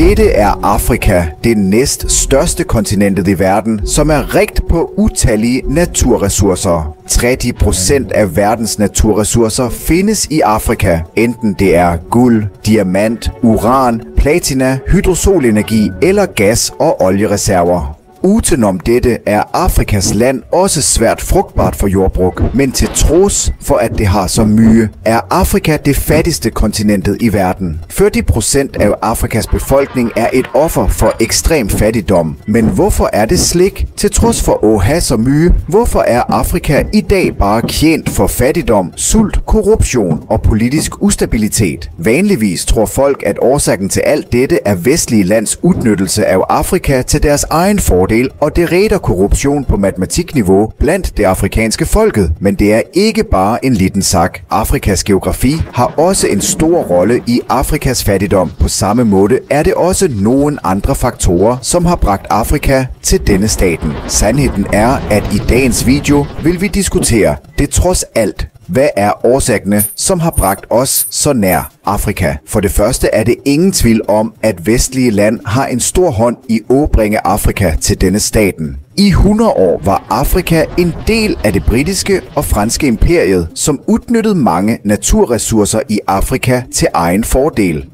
Dette er Afrika, det næst største kontinentet i verden, som er rigt på utallige naturressourcer. 30% af verdens naturressourcer findes i Afrika, enten det er guld, diamant, uran, platina, hydrosolenergi eller gas- og oliereserver. Utenom dette er Afrikas land også svært frugtbart for jordbrug, men til trods for at det har så mye, er Afrika det fattigste kontinentet i verden. 40% af Afrikas befolkning er et offer for ekstrem fattigdom. Men hvorfor er det slik? Til trods for at have så mye, hvorfor er Afrika i dag bare tjent for fattigdom, sult, korruption og politisk ustabilitet? Vanligvis tror folk, at årsagen til alt dette er vestlige lands udnyttelse af Afrika til deres egen fordel, og det reder korruption på matematikniveau blandt det afrikanske folket. Men det er ikke bare en liten sak. Afrikas geografi har også en stor rolle i Afrikas fattigdom. På samme måde er det også nogle andre faktorer, som har bragt Afrika til denne staten. Sandheden er, at i dagens video vil vi diskutere det trods alt. Hvad er årsagerne, som har bragt os så nær Afrika? For det første er det ingen tvivl om, at vestlige land har en stor hånd i at bringe Afrika til denne staten. I 100 år var Afrika en del af det britiske og franske imperiet, som udnyttede mange naturressourcer i Afrika til egen fordel.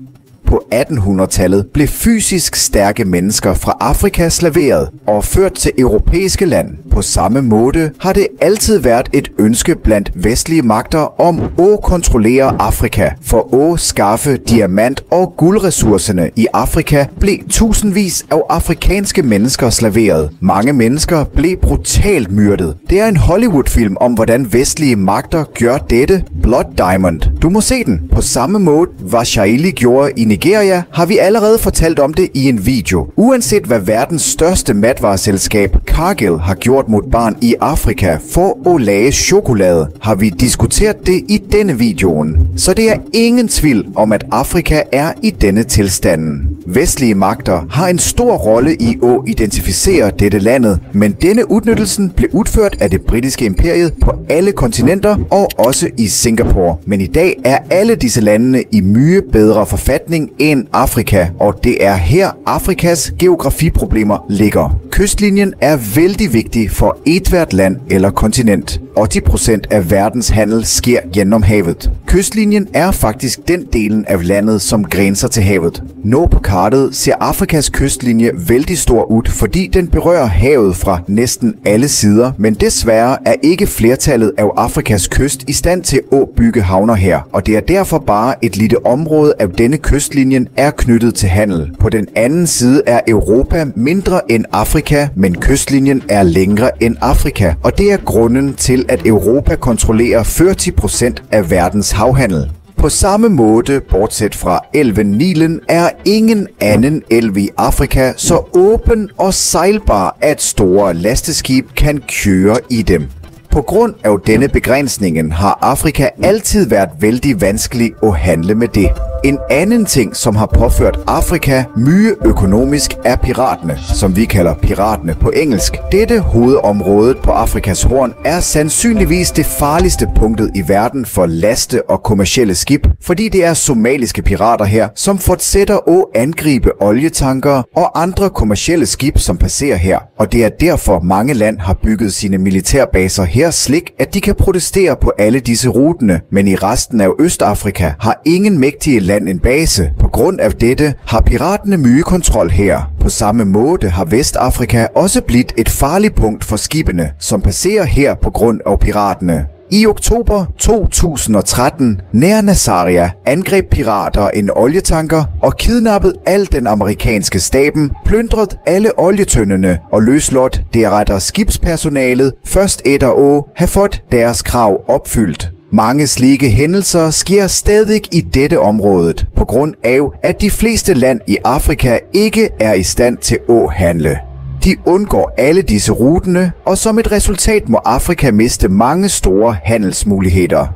På 1800-tallet blev fysisk stærke mennesker fra Afrika slaveret og ført til europæiske land. På samme måde har det altid været et ønske blandt vestlige magter om at kontrollere Afrika. For at skaffe diamant- og guldressourcerne i Afrika blev tusindvis af afrikanske mennesker slaveret. Mange mennesker blev brutalt myrdet. Det er en Hollywood-film om, hvordan vestlige magter gør dette. Blood Diamond. Du må se den. På samme måde, hvad Shaili gjorde i Nigeria, har vi allerede fortalt om det i en video. Uanset hvad verdens største madvareselskab Cargill har gjort mod barn i Afrika for at lage chokolade, har vi diskuteret det i denne videoen. Så det er ingen tvivl om, at Afrika er i denne tilstanden. Vestlige magter har en stor rolle i at identificere dette landet, men denne udnyttelsen blev udført af det britiske imperiet på alle kontinenter og også i Singapore. Men i dag er alle disse landene i mye bedre forfatning end Afrika, og det er her Afrikas geografiproblemer ligger. Kystlinjen er vældig vigtig for ethvert land eller kontinent, og 10% af verdens handel sker gennem havet. Kystlinjen er faktisk den delen af landet, som grænser til havet. Nå på kartet ser Afrikas kystlinje vældig stor ud, fordi den berører havet fra næsten alle sider, men desværre er ikke flertallet af Afrikas kyst i stand til at bygge havner her, og det er derfor bare et lille område af denne kystlinjen er knyttet til handel. På den anden side er Europa mindre end Afrika, men kystlinjen er længere end Afrika, og det er grunden til, at Europa kontrollerer 40% af verdens havhandel. På samme måde, bortset fra elven Nilen, er ingen anden elv i Afrika så åben og sejlbar, at store lasteskib kan køre i dem. På grund af denne begrænsningen har Afrika altid været vældig vanskelig at handle med det. En anden ting, som har påført Afrika mye økonomisk, er piraterne, som vi kalder piraterne på engelsk. Dette hovedområdet på Afrikas Horn er sandsynligvis det farligste punktet i verden for laste- og kommercielle skib, fordi det er somaliske pirater her, som fortsætter at angribe olietankere og andre kommercielle skib, som passerer her. Og det er derfor mange land har bygget sine militærbaser her slik, at de kan protestere på alle disse ruterne, men i resten af Østafrika har ingen mægtige land en base. På grund af dette har piraterne mye kontrol her. På samme måde har Vestafrika også blivet et farligt punkt for skibene, som passerer her på grund af piraterne. I oktober 2013 nær Nazaria angreb pirater en olietanker og kidnappede al den amerikanske staben, plyndret alle olietønderne og løslot deretter skibspersonalet først efter at have fået deres krav opfyldt. Mange slike hændelser sker stadig i dette område, på grund af, at de fleste land i Afrika ikke er i stand til at handle. De undgår alle disse ruterne, og som et resultat må Afrika miste mange store handelsmuligheder.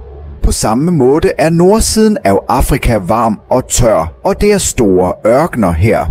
På samme måde er nordsiden af Afrika varm og tør, og det er store ørkener her.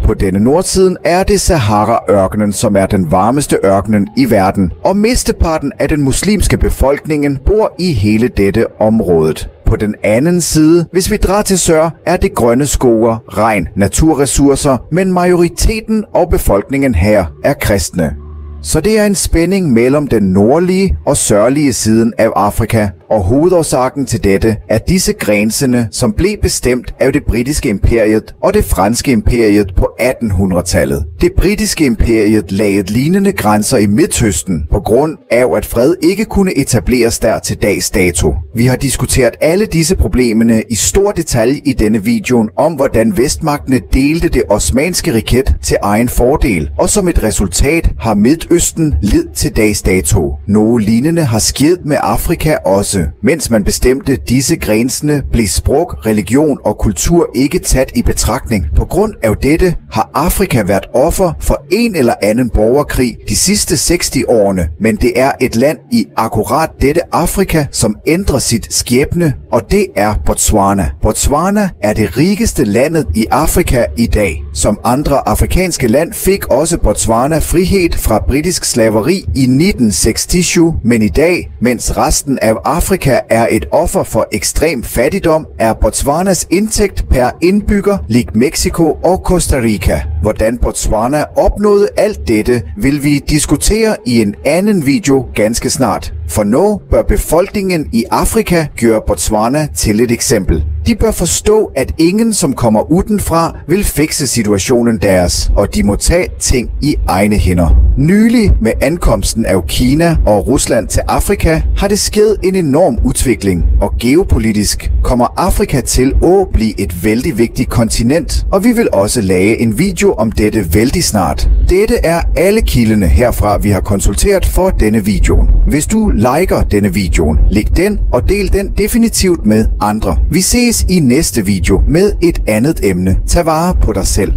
På denne nordsiden er det Sahara-ørkenen, som er den varmeste ørkenen i verden, og mesteparten af den muslimske befolkningen bor i hele dette område. På den anden side, hvis vi drar til sør, er det grønne skover, regn, naturressourcer, men majoriteten af befolkningen her er kristne. Så det er en spænding mellem den nordlige og sørlige siden af Afrika, og hovedårsagen til dette er disse grænsende, som blev bestemt af det britiske imperiet og det franske imperiet på 1800-tallet. Det britiske imperiet lagde lignende grænser i Midtøsten på grund af, at fred ikke kunne etableres der til dags dato. Vi har diskuteret alle disse problemerne i stor detalje i denne video om, hvordan vestmagtene delte det osmanske riket til egen fordel, og som et resultat har Midtøsten lidt til dags dato. Nogle lignende har sket med Afrika også. Mens man bestemte disse grænsende, blev sprog, religion og kultur ikke taget i betragtning. På grund af dette har Afrika været offer for en eller anden borgerkrig de sidste 60 årene, men det er et land i akkurat dette Afrika, som ændrer sit skæbne, og det er Botswana. Botswana er det rigeste landet i Afrika i dag. Som andre afrikanske land fik også Botswana frihed fra britisk slaveri i 1967, men i dag, mens resten af Afrika er et offer for ekstrem fattigdom, er Botswanas indtægt per indbygger lig Mexico og Costa Rica. Hvordan Botswana opnåede alt dette, vil vi diskutere i en anden video ganske snart. For nu bør befolkningen i Afrika gøre Botswana til et eksempel. De bør forstå, at ingen, som kommer udenfra, vil fikse situationen deres, og de må tage ting i egne hænder. Nylig med ankomsten af Kina og Rusland til Afrika, har det sket en enorm udvikling, og geopolitisk kommer Afrika til at blive et vældig vigtigt kontinent, og vi vil også lave en video om dette vældig snart. Dette er alle kilderne herfra, vi har konsulteret for denne video. Hvis du liker denne video, lig den og del den definitivt med andre. Vi ses i næste video med et andet emne. Tag vare på dig selv.